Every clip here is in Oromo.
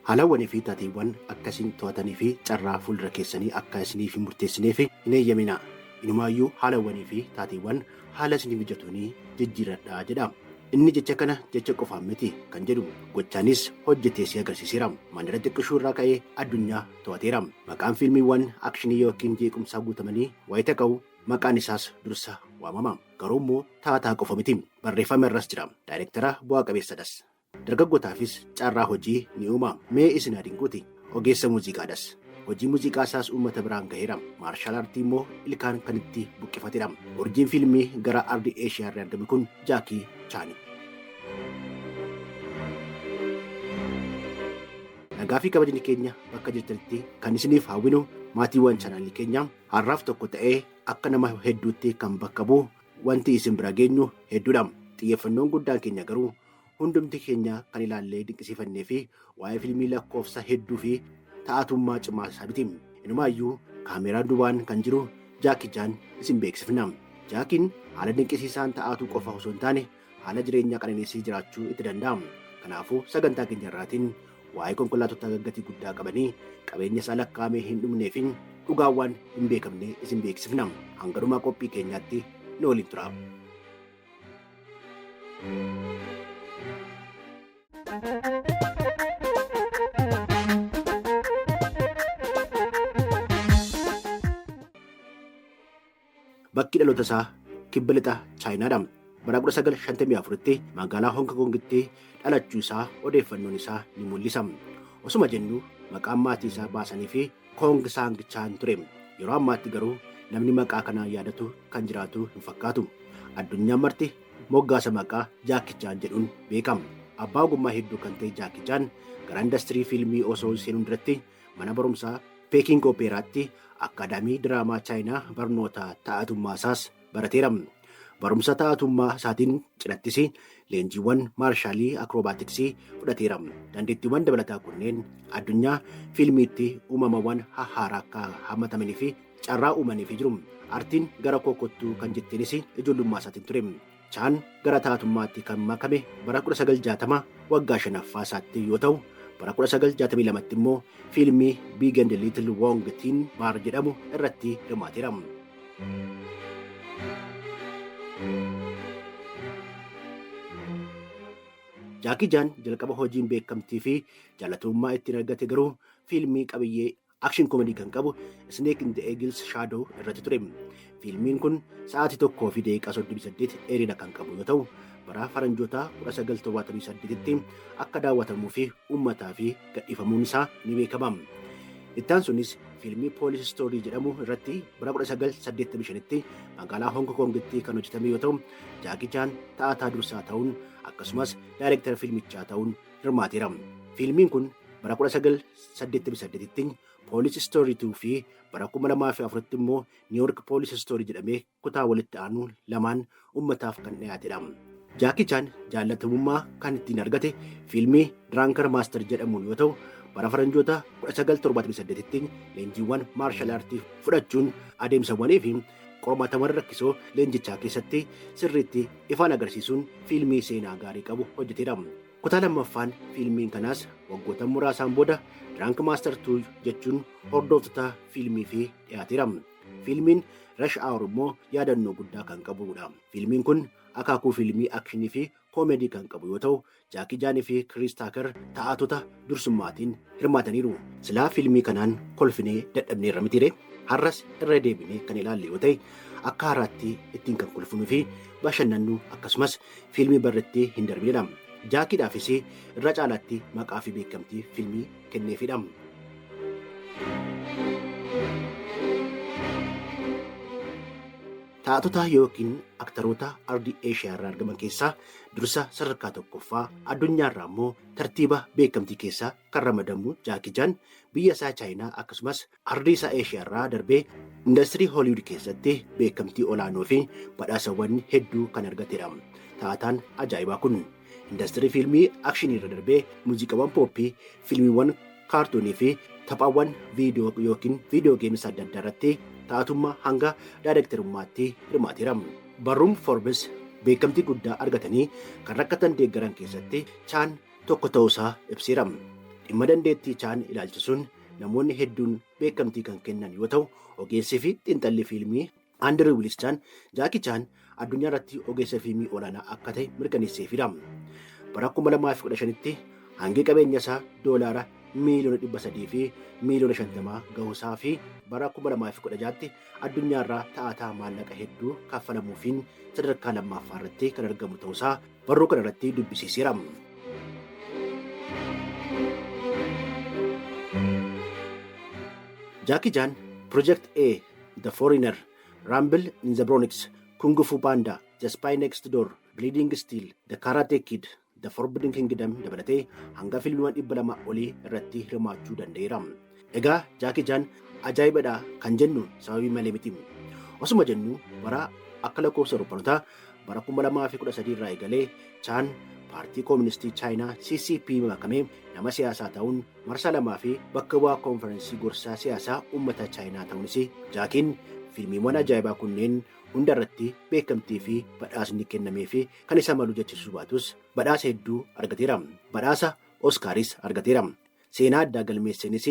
Haalawwanii fi taateewwan akkasiin to'atanii fi carraa fuuldura keessanii akka isiniif hin murteessineef hin eeyyaminaa. Inumaayyuu haalawwanii fi taateewwan haala isiniif mijatuun jijjiiradhaa jedha. Inni jecha kana jecha qofaan miti kan jedhu gochaanis hojjetee si agarsiiseera. Mandara xiqqishuu irraa ka'ee addunyaa to'ateera. Maqaan fiilmiiwwan akshinii yookiin jeequmsaa guutamanii wayita ka'u maqaan isaas dursa waamama. Garuu immoo taataa qofa miti. Barreeffama irras jira. Daayireektara bu'aa qabeessadhas. Dargaggootaafis carraa hojii ni uuma. Mee isin adinquuti. Ogeessa muuziqaadhas. Hojii muuziqaa isaas uummata biraan gaheera. Maarshaal aartii immoo ilkaan kan itti buqqifatedha. Urjiin fiilmii gara ardii Eeshiyaa irraa argame kun Jaakii Chaani. Nagaa fi kabajni keenya bakka jirtanitti kan isiniif hawwinu maatiiwwan chaanaalii keenya har'aaf tokko ta'ee akka nama hedduutti kan bakka bu'u wanti isin bira geenyu hedduudha. Xiyyeeffannoon guddaan keenya garuu hundumti keenya kan ilaallee dinqisiifannee fi waa'ee fiilmii lakkoofsa hedduu fi ta'atummaa cimaa isaa miti. Inumaayyuu kaameraan duubaan kan jiru Jaakii Chaan isin beeksifna. Jaakiin haala dinqisiisaan ta'atuu qofa osoo hin taane haala jireenyaa qananiisii jiraachuu itti danda'a. Kanaafuu sagantaa keenya irraatiin waa'ee konkolaattota gaggatii guddaa qabanii qabeenya isaa lakkaa'amee hin dhumnee fi dhugaawwan hin beekamne isin beeksifna. Hanga dhumaa qophii keenyaatti nu waliin tura. Bakki dhaloota isaa kibba lixa Chaayinaadha. Bara 1954tti magaalaa Hong Kongitti dhalachuu isaa odeeffannoon isaa ni mul'isa. Osuma jennu maqaan maatii isaa baasanii fi Kong Sang Chaan ture. Yeroo ammaatti garuu namni maqaa kanaan yaadatu kan jiraatu hin fakkaatu. Addunyaan marti moggaasa maqaa Jaakii Chaan jedhuun beekama. Abbaa ogummaa hedduu kan ta'e Jaakii Chaan gara industirii fiilmii osoo seenuun duratti mana barumsaa Peking Operaatti Akaadaamii Diraamaa Chaayinaa barnoota ta'atummaa isaas barateera. Barumsa ta'atummaa isaatiin cinattis leenjiiwwan maarshaalii akiroobaatiksii fudhateera. Dandeettiiwwan dabalataa kunneen addunyaa fiilmiitti uumamawwan haaraa akka hammatamanii fi carraa uumaniif jiru. Aartiin gara kookottuu kan jettenis ijoollummaa isaatiin ture. Chaan gara ta'atummaatti kan makame bara 1960 waggaa 5ffaa isaatti yoo ta'u, bara 1962tti immoo fiilmii Big and Little Wong Tin Bar jedhamu irratti hirmaateera. Jaakii Chaan jalqaba hojiin beekamtii fi jaalatamummaa ittiin argate garuu fiilmii qabiyyee akshin koomedii kan qabu Snake in the Eagle's Shadow irratti ture. Fiilmiin kun sa'aatii 1 fi daqiiqaa 38 dheerina kan qabu yoo ta'u, bara faranjoota 1978tti akka daawwatamuu fi uummataa fi gadhiifamuun isaa ni beekama. Ittaan sunis fiilmii Police Story jedhamu irratti bara 1985tti magaalaa Hong Kongitti kan hojjetame yoo ta'u, Jaakii Chaan ta'ataa dursaa ta'uun akkasumas daayireektara fiilmichaa ta'uun hirmaateera. Fiilmiin kun bara 1988tti Police Story 2 fi bara 2004tti immoo New York Police Story jedhamee kutaa walitti aanu lamaan uummataaf kan dhiyaatedha. Jaakii Chaan jaalatamummaa kan ittiin argate fiilmii Drunken Master jedhamuun yoo ta'u, bara faranjoota 1978tti leenjiiwwan maarshaal aartii fudhachuun adeemsawwanii fi qormaatawwan rakkisoo leenjichaa keessatti sirriitti ifaan agarsiisuun fiilmii seenaa gaarii qabu hojjeteera. Kutaa lammaffaan fiilmiin kanaas waggoota muraasaan booda Drunken Master 2 jechuun hordoftota fiilmii fi dhiyaateera. Fiilmiin Rush Hour immoo yaadannoo guddaa kan qabudha. Fiilmiin kun akaakuu fiilmii akshinii fi koomedii kan qabu yoo ta'u, Jaakii Chaanii fi Chris Tucker ta'atota dursummaatiin hirmaataniiru. Silaa fiilmii kanaan kolfinee dadhabneerra mitiire. Har'as irra deebinee kan ilaalle yoo ta'e, akka haaraatti ittiin kan kolfinuu fi bashannannu akkasumas fiilmii barreettee hin darbinedha. Jaakiidhaafis irra caalaatti maqaa fi beekamtii fiilmii kenneefidha. Taatota yookiin aktaroota ardii Eeshiyaa irraa argaman keessaa dursa sadarkaa tokkoffaa addunyaa irraa immoo tartiiba beekamtii keessaa kan ramadamu Jaakii Chaan biyya isaa Chaayinaa akkasumas ardii isaa Eeshiyaa irraa darbee industirii Hooliwud keessatti beekamtii olaanoo fi badhaasawwan hedduu kan argatedha. Taataan ajaa'ibaa kun industirii fiilmii akshinii irra darbee muuziqaawwan pooppii, fiilmiiwwan kaartoonii fi taphaawwan viidiyoo yookiin viidiyoo geemis adda addaa irratti ta'atummaa hanga daayirektarummaatti hirmaateera. Barruun Forbes beekamtii guddaa argatanii kan rakkatan deeggaran keessatti Chaan tokko ta'uusaa ibseera. Dhimma dandeettii Chaan ilaalchisuun namoonni hedduun beekamtii kan kennan yoo ta'u, ogeessii fi xiinxalli fiilmii Andrew Willis Chaan Jaakii Chaan addunyaa irratti ogeessa fiilmii olaanaa akka ta'e mirkaneesseefidha. Bara 2015tti hangi qabeenya isaa doolaara miiliyoona 300 fi miiliyoona 50 gahuusaa fi bara 2016tti addunyaa irraa ta'ataa maallaqa hedduu kaffalamuufiin sadarkaa lammaffaa irratti kan argamu ta'uusaa barruu kana irratti dubbisiiseera. Jaakii Chaan Project A, The Foreigner, Rumble in the Bronx, Kung Fu Panda, The Spy Next Door, Bleeding Steel, The Karate Kid, The Forbidden Kingdom dabalatee hanga fiilmiiwwan 200 olii irratti hirmaachuu danda'eera. Egaa Jaakii Chaan ajaa'ibadha kan jennu sababii malee miti. Osuma jennu bara akka lakkoofsa Awurooppanotaa bara 2013 irraa eegalee Chaan paartii kooministii Chaayinaa CCP makamee nama siyaasaa ta'uun marsaa lamaa fi bakka bu'aa koonferensii gorsaa siyaasaa uummata Chaayinaa ta'uunis Jaakiin fiilmiiwwan ajaa'ibaa kunneen hunda irratti beekamtii fi badhaasni kennamee fi kan isa malu jechisuu baatus badhaasa hedduu argateera. Badhaasa Oskaaris argateera. Seenaa addaa galmeesseenis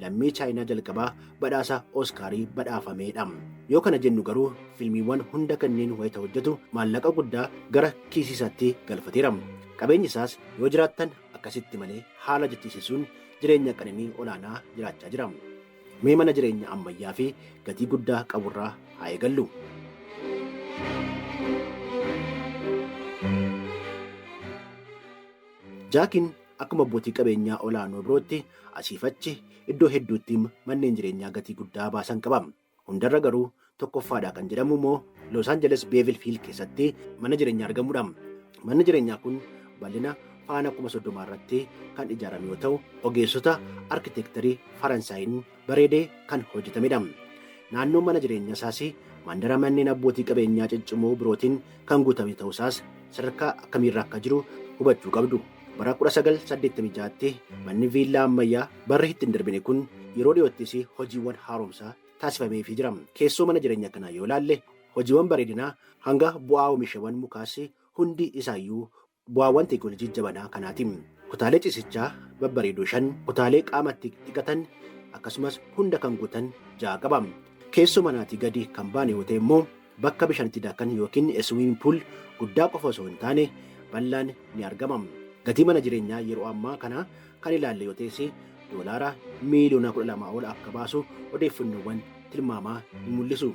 lammii Chaayinaa jalqabaa badhaasa Oskaarii badhaafameedha. Yoo kana jennu garuu fiilmiiwwan hunda kanneen wayita hojjetu maallaqa guddaa gara kiisii isaatti galfateera. Qabeenyi isaas yoo jiraattan akkasitti malee haala jechisiisuun jireenya qananii olaanaa jiraachaa jira. Mee mana jireenya ammayyaa fi gatii guddaa qaburraa haa eegallu. Jaakiin akkuma abbootii qabeenyaa olaanoo birootti asiif achi iddoo hedduutti manneen jireenyaa gatii guddaa baasan qaba. Hundarra garuu tokkoffaadha kan jedhamu immoo Los Angeles Beverly Hills keessatti mana jireenyaa argamudha. Manni jireenyaa kun bal'ina faana 30 irratti kan ijaarame yoo ta'u, ogeessota arkitektarii Faransaayiin bareedee kan hojjetamedha. Naannoon mana jireenyaa isaas mandara manneen abbootii qabeenyaa ciccimoo birootiin kan guutame ta'uusaas sadarkaa akkamiirra akka jiru hubachuu qabdu. Bara 1986tti manni viillaa ammayyaa barri itti hin darbine kun yeroo dhiyoottis hojiiwwan haaromsaa taasifameefii jira. Keessoo mana jireenyaa kanaa yoo ilaalle hojiiwwan bareedinaa hanga bu'aa oomishawwan mukaas hundi isaayyuu bu'aawwan teekinooloojii jabanaa kanaati. Kutaalee ciisichaa babbareedoo 5, kutaalee qaamatti dhiqatan akkasumas hunda kan guutan 6 qaba. Keessoo manaatii gadi kan baane yoo ta'e immoo bakka bishaanitti daakan yookiin swimming pool guddaa qofa osoo hin taane bal'aan ni argama. Gatii mana jireenyaa yeroo ammaa kana kan ilaalle yoo ta'es doolaara miiliyoona 12 ol akka baasu odeeffannoowwan tilmaamaa ni mul'isu.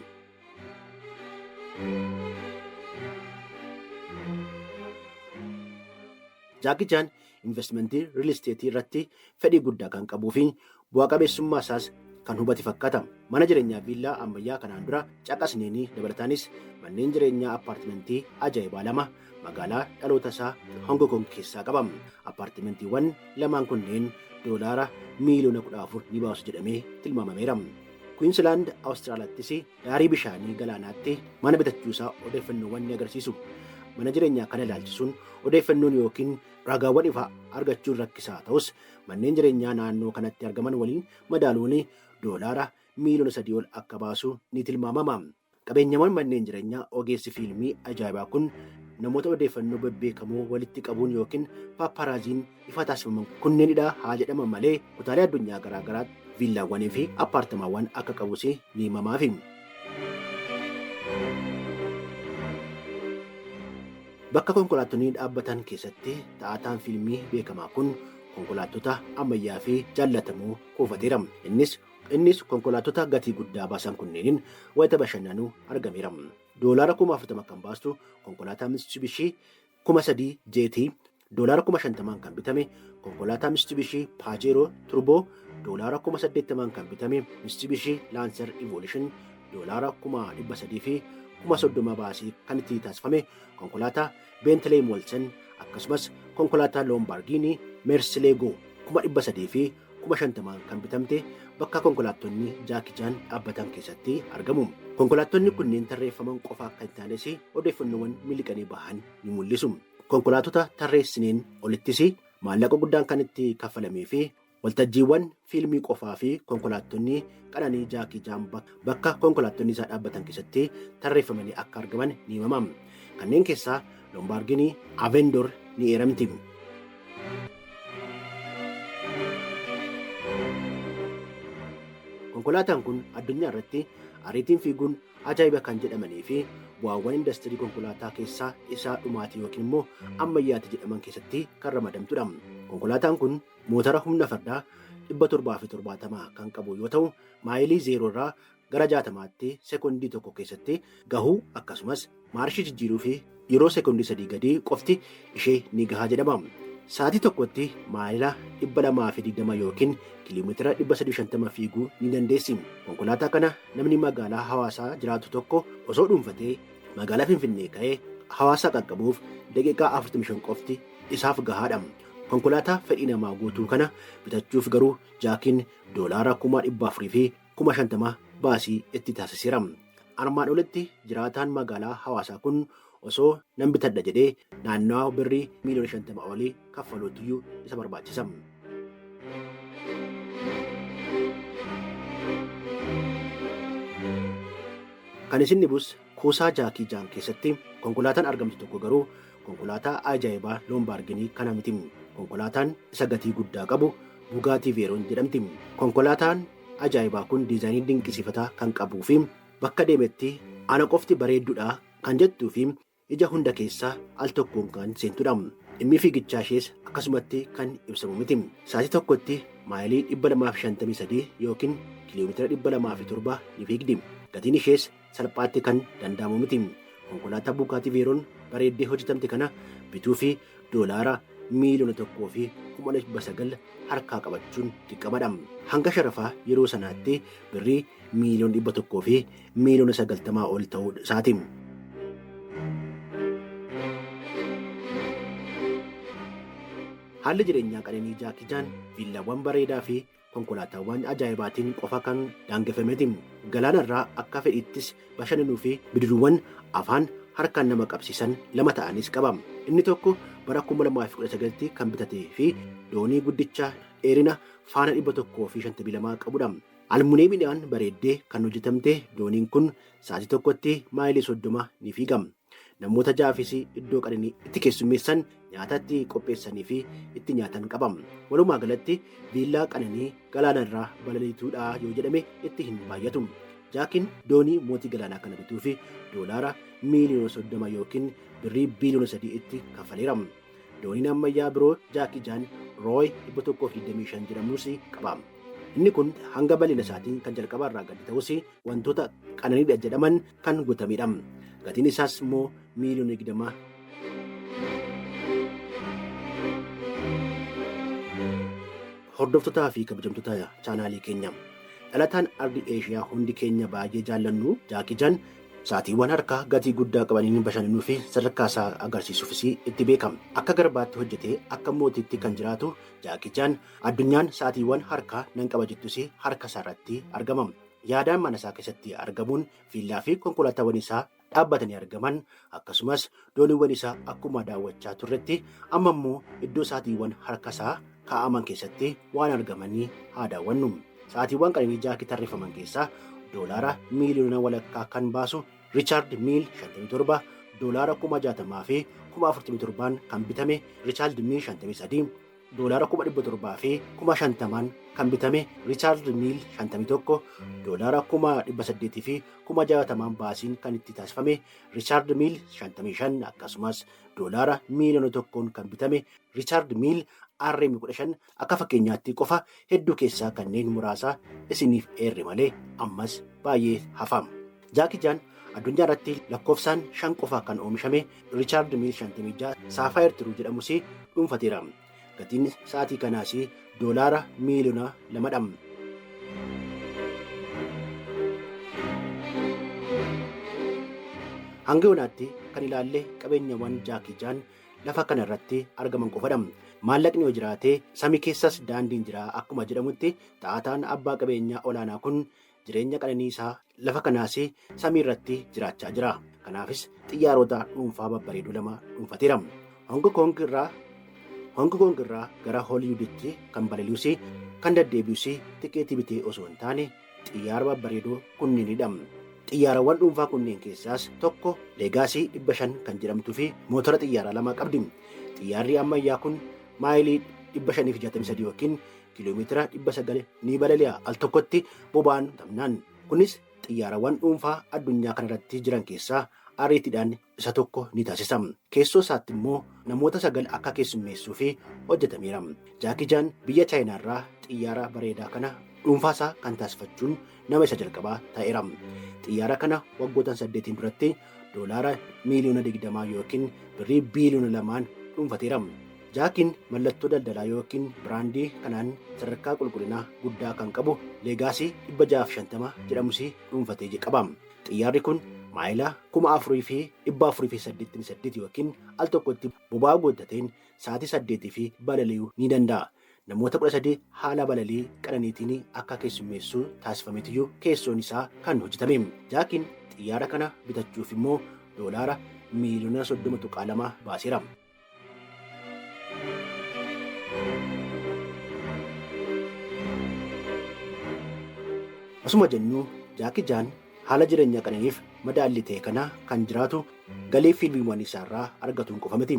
Jaakii Chaan investimentii riil isteetii irratti fedhii guddaa kan qabuu fi bu'aa qabeessummaa isaas kan hubate fakkaata. Mana jireenyaa viillaa ammayyaa kanaan dura caqasneenii dabalataanis manneen jireenyaa appaartimentii ajaa'ibaa 2 magaalaa dhaloota isaa Hong Kong keessaa qaba. Appaartimentiiwwan lamaan kunneen doolaara miiliyoona 14 ni baasu jedhamee tilmaamameera. Queensland Awustiraaliyaattis daarii bishaanii galaanaatti mana bitachuusaa odeeffannoowwan ni agarsiisu. Mana jireenyaa kana ilaalchisuun odeeffannoon yookiin ragaawwan ifaa argachuun rakkisaa ta'us manneen jireenyaa naannoo kanatti argaman waliin madaaluun doolaara miiliyoona 3 ol akka baasu ni tilmaamama. Qabeenyawwan manneen jireenyaa ogeessi fiilmii ajaa'ibaa kun namoota odeeffannoo bebbeekamoo walitti qabuun yookiin paapparaaziin ifa taasifaman kunneenidha haa jedhaman malee kutaalee addunyaa garaa garaatti viillaawwanii fi appaartamaawwan akka qabus ni himamaafi. Bakka konkolaattonni dhaabbatan keessatti ta'ataan fiilmii beekamaa kun konkolaattota ammayyaa fi jaallatamoo kuufateera. Innis konkolaattota gatii guddaa baasan kunneeniin wayita bashannanuu argameera. Doolaara 40,000 kan baastu konkolaataa Mitsubishi 3,000 jeetii, doolaara 50,000 kan bitame konkolaataa Mitsubishi Pajero Turbo, doolaara 80,000 kan bitame Mitsubishi Lancer Evolution, doolaara 300,000 fi 30,000 baasii kan itti taasifame konkolaataa Bentley Molson akkasumas konkolaataa Lamborghini Murcielago 300,000 fi 50,000 kan bitamte bakka konkolaattonni Jaakii Chaan dhaabbatan keessatti argamu. Konkolaattonni kunneen tarreeffaman qofa akka hin taanes odeeffannoowwan miliqanii bahan ni mul'isu. Konkolaattota tarreessineen olittis maallaqa guddaan kan itti kaffalamee fi waltajjiiwwan fiilmii qofaa fi konkolaattonni qananii Jaakii Chaan bakka konkolaattonni isaa dhaabbatan keessatti tarreeffamanii akka argaman ni himama. Kanneen keessaa Lamborghini Aventador ni eeramti. Konkolaataan kun addunyaa irratti ariitiin fiiguun ajaa'iba kan jedhamanii fi bu'aawwan industirii konkolaataa keessaa isaa dhumaatii yookiin immoo ammayyaati jedhaman keessatti kan ramadamtudha. Konkolaataan kun motora humna fardaa 770 kan qabu yoo ta'u, maayilii 0 irraa gara 60tti sekoondii tokko keessatti gahuu akkasumas maarshii jijjiiruu fi yeroo sekoondii 3 gadi qofti ishee ni gahaa jedhama. Sa'aatii tokkotti maayila 220 yookiin kiiloomeetira 350 fiiguu ni dandeessi. Konkolaataa kana namni magaalaa Hawaasaa jiraatu tokko osoo dhuunfatee magaalaa Finfinnee ka'ee Hawaasaa qaqqabuuf daqiiqaa 45 qofti isaaf gahaadha. Konkolaataa fedhii namaa guutuu kana bitachuuf garuu jaakiin $400,000 fi $50,000 baasii itti taasiseera. Armaan olitti jiraataan magaalaa Hawaasaa kun osoo nan bitadha jedhee naannawaa birrii miliyoona 50 olii kaffaluutiyyuu isa barbaachisa. Kan isin dhibus kuusaa Jaakii Jaan keessatti konkolaataan argamtu tokko garuu konkolaataa ajaa'ibaa Loombaarginii kana miti. Konkolaataan isa gatii guddaa qabu Bugaatii Veeroon jedhamti. Konkolaataan ajaa'ibaa kun diizaayinii dinqisiifataa kan qabuu fi bakka deemetti ana qofti bareedduudha kan jettuu fi ija hunda keessaa al tokkoon kan seentudha. Dhimmi fiigichaa ishees akkasumatti kan ibsamu miti. Sa'aatii tokkotti maayilii 253 yookiin kiiloomeetira 207 ni fiigdi. Gatiin ishees salphaatti kan danda'amu miti. Konkolaataa Bugaatii Veeroon bareeddee hojjetamte kana bituu fi $1,100,000 fi $900,000 harkaa qabachuun dirqamadha. Hanga sharafaa yeroo sanaatti birrii $1,100,000 fi $90,000 ol ta'uu isaati. Haalli jireenyaa qananii Jaakii Jaan viillaawwan bareedaa fi konkolaataawwan ajaa'ibaatiin qofa kan daangeffameeti. Galaanarraa akka fedhittis bashannanuu fi bidiruuwwan afaan harkaan nama qabsiisan 2 ta'anis qaba. Inni tokko bara 2019 kan bitatee fi doonii guddicha dheerina faana 152 qabudha. Almuuniyeemiidhaan bareeddee kan hojjetamte dooniin kun sa'aatii tokkotti maayilii 30 ni fiiga. Namoota jaafis iddoo qananii itti keessummeessan nyaata itti qopheessanii fi itti nyaatan qaba. Walumaa galatti viillaa qananii galaanarraa balaliituudha yoo jedhame itti hin baay'atu. Jaakiin doonii mootii galaanaa kana bituu fi $1,030,000 yookiin birrii biliyoona 3 itti kaffaleera. Dooniin ammayyaa biroo Jaakii Jaan Rooy 125 jedhamus qaba. Inni kun hanga bal'ina isaatiin kan jalqabaarraa gadi ta'us wantoota qananiidha jedhaman kan guutamedha. Gatiin isaas immoo miliyoona 20. Hordoftotaa fi kabajamtoota chaanaalii keenya, dhalataan ardii Eeshiyaa hundi keenya baay'ee jaallannu Jaakii Jaan sa'aatiiwwan harkaa gatii guddaa qabaniin bashannanuu fi sadarkaa isaa agarsiisuufis itti beekama. Akka garbaatti hojjetee akka mootiitti kan jiraatu Jaakii Jaan addunyaan sa'aatiiwwan harkaa nan qaba jettus harka isaa irratti argama. Yaadaan mana isaa keessatti argamuun viillaa fi konkolaataawwan isaa dhaabbatanii argaman akkasumas dooniiwwan isaa akkuma daawwachaa turretti amma immoo iddoo sa'aatiiwwan harka isaa kaa'aman keessatti waan argamanii haa daawwannu. Sa'aatiiwwan qananii Jaakii tarreeffaman keessaa $1,000,000 kan baasu Riichaard Miil 57, $60,000 fi $47,000 kan bitame Riichaard Miil 53, $700,000 fi $50,000 kan bitame Riichaard Miil 51, $800,000 fi $60,000 baasiin kan itti taasifame Riichaard Miil 55 akkasumas $1,000,000 kan bitame Riichaard Miil RM15 akka fakkeenyaatti qofa hedduu keessaa kanneen muraasa isiniif eerre malee ammas baay'ee hafa. Jaakii Jaan addunyaa irratti lakkoofsaan 5 qofa kan oomishame Riichaard Miil 56 Saafaayir Tiruu jedhamus dhuunfateera. Gatiin sa'aatii kanaas $1,000,000. Hanga yoonaatti kan ilaalle qabeenyawwan Jaakii Jaan lafa kana irratti argaman qofadha. Maallaqni yoo jiraate samii keessas daandiin jira akkuma jedhamutti ta'ataan abbaa qabeenyaa olaanaa kun jireenya qananii isaa lafa kanaas samii irratti jiraachaa jira. Kanaafis xiyyaarota dhuunfaa babbareedoo 2 dhuunfateera. Hong Kong irraa gara Hooliwuditti kan balali'us kan deddeebi'us tikeetii bitee osoo hin taane xiyyaara babbareedoo kunneenidha. Xiyyaarawwan dhuunfaa kunneen keessaas tokko Leegaasii 500 kan jedhamtuu fi mootora xiyyaaraa 2 qabdi. Xiyyaarri ammayyaa kun maayilii 563 yookiin kiiloomeetira 900 ni balali'a al tokkotti boba'aan tamnaan. Kunis xiyyaarawwan dhuunfaa addunyaa kanarratti jiran keessaa ariitiidhaan isa tokko ni taasisa. Keessoo isaatti immoo namoota 9 akka keessummeessuu fi hojjetameera. Jaakii Jaan biyya Chaayinaarraa xiyyaara bareedaa kana dhuunfaasaa kan taasifachuun nama isa jalqabaa ta'eera. Xiyyaara kana waggoota 8 duratti doolaara miiliyoona 20 yookiin birrii biiliyoona 2 dhuunfateera. Jaakiin mallattoo daldalaa yookiin biraandii kanaan sadarkaa qulqullinaa guddaa kan qabu Leegaasii 650 jedhamus dhuunfatee qaba. Xiyyaarri kun maayilaa 4,488 yookiin al tokkotti boba'aa guuttateen sa'aatii 8 fi balali'uu ni danda'a. Namoota 13 haala balalii qananiitiin akka keessummeessuu taasifameetiyyuu keessoon isaa kan hojjetame. Jaakiin xiyyaara kana bitachuuf immoo doolaara miiliyoona 30.2 baaseera. Asuma jennu Jaakii Jaan haala jireenya qananiif madaalli ta'e kana kan jiraatu galii fiilmiiwwan isaarraa argatuun qofa miti.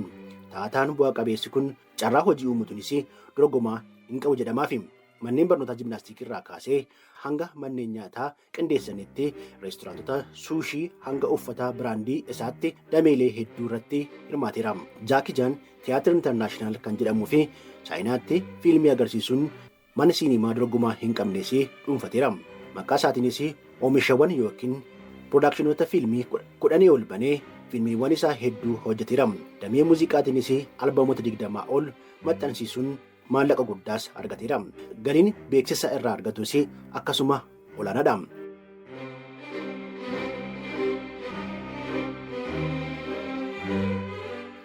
Taataan bu'aa qabeessi kun carraa hojii uumuunis dorgomaa hin qabu jedhamaafi. Manneen barnootaa jiimnaastikii irraa kaasee hanga manneen nyaataa qindeessanitti reesturaantota suushii hanga uffata biraandii isaatti dameelee hedduu irratti hirmaateera. Jaakii Jaan Tiyaatira Intarnaashinaal kan jedhamuu fi Chaayinaatti fiilmii agarsiisuun mana siinimaa dorgomaa hin qabnes dhuunfateera. Maqaa isaatiinis oomishawwan yookiin piroodaakshinoota fiilmii 10 ol banee fiilmiiwwan isaa hedduu hojjeteera. Damee muuziqaatiinis albamoota 20 ol maxxansiisuun maallaqa guddaas argateera. Galiin beeksisa irraa argatus akkasuma olaanaadha.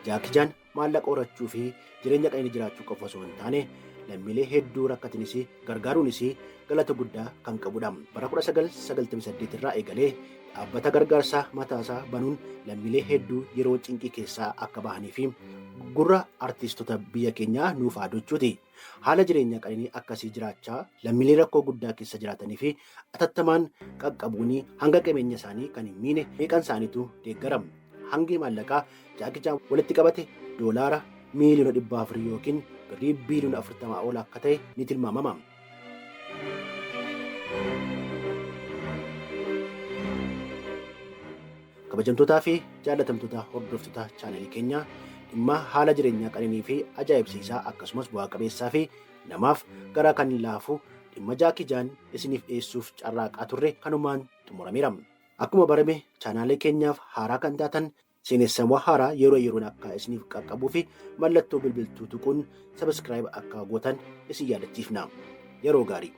Jaakii Jaan maallaqa horachuu fi jireenya qananii jiraachuu qofa osoo hin taane lammiilee hedduu rakkatanis gargaaruunis galata guddaa kan qabudha. Bara 1998 irraa eegalee dhaabbata gargaarsaa mataasaa banuun lammiilee hedduu yeroo cinqii keessaa akka bahanii fi gurra artiistota biyya keenyaa nuuf haadochuuti. Haala jireenya qananii akkasii jiraachaa lammiilee rakkoo guddaa keessa jiraatanii fi atattamaan qaqqabuun hanga qabeenya isaanii kan hin miine meeqan isaaniitu deeggarama. Hangi maallaqaa Jaakii Jaan walitti qabate doolaara miiliyoona 400 yookiin birrii biiliyoona 40 ol akka ta'e ni tilmaamama. Kabajamtootaa fi jaallatamtoota hordoftoota chaanalii keenyaa dhimma haala jireenyaa qananii fi ajaa'ibsiisaa akkasumas bu'aa qabeessaa fi namaaf garaa kan laafu dhimma Jaakii Jaan isiniif dhiyeessuuf carraaqaa turre kanumaan xumurameera. Akkuma barame chaanalii keenyaaf haaraa kan taatan seenessawwan haaraa yeroo yeroon akka isiniif qaqqabuu fi mallattoo bilbiltuu tuquun sabiskiraayib akka gootan isin yaadachiifna. Yeroo gaarii.